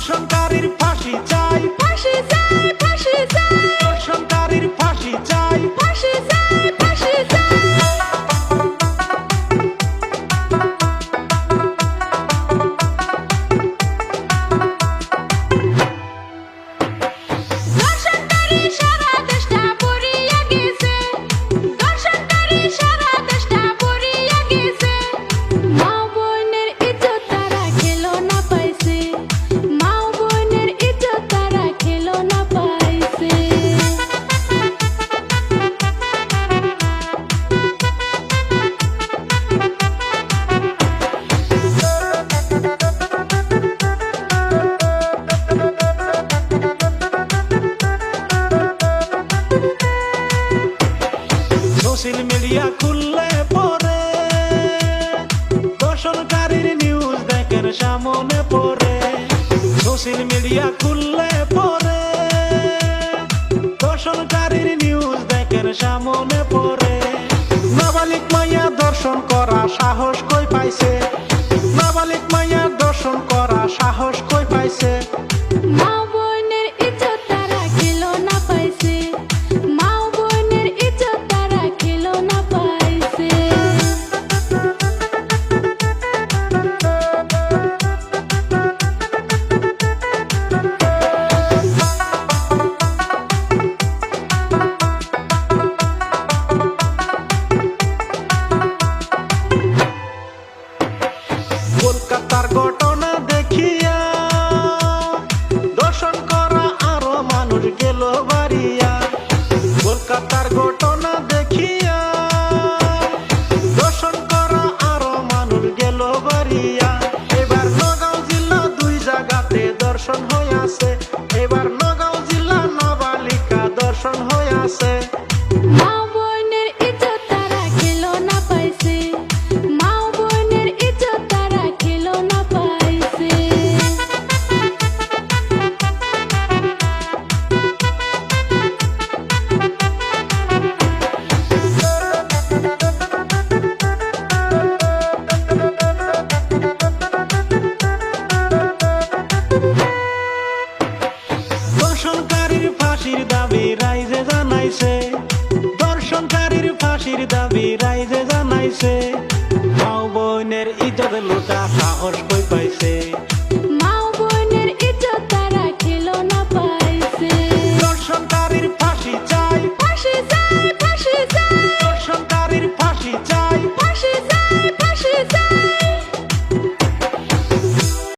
ধর্ষণকারীর ফাঁসি চাই, ফাঁসি চাই, ফাঁসি চাই, ধর্ষণকারীর ফাঁসি চাই। ফাঁসি চাই, ফাঁসি চাই। ধর্ষণকারী সারা দেশটা পুড়িয়া গেছে, ধর্ষণকারী সারা দেশটা পুড়িয়া গেছে। মা বোনের ইজ্জত তারা খেলো না পাইছে, মা বোনের ইজ্জত তারা খেলো না পাইছে। সোশ্যাল মিডিয়া খুললে পরে ধর্ষণকারীর নিউজ দেখেন সামনে পড়ে। সোশ্যাল মিডিয়া খুললে পরে ধর্ষণকারীর নিউজ দেখেন সামনে পড়ে। নাবালিক মাইয়া ধর্ষণ করা সাহস কই পাইছে, নাবালিক মাইয়া ধর্ষণ করা সাহস কই পাইছে। মা বোনের ইজ্জত তারা খেলো না পাইছে, মা বোনের ইজ্জত তারা খেলো না পাইছে। কলকাতার ঘটনা দেখিয়া দর্শন করা আরো মানুষ গেল বাড়িয়া। কলকাতার ঘটনা দেখিয়া দর্শন করা আরো মানুষ গেল বাড়িয়া। এবার নগাঁও জেলা 2 জায়গাতে দর্শন হয়।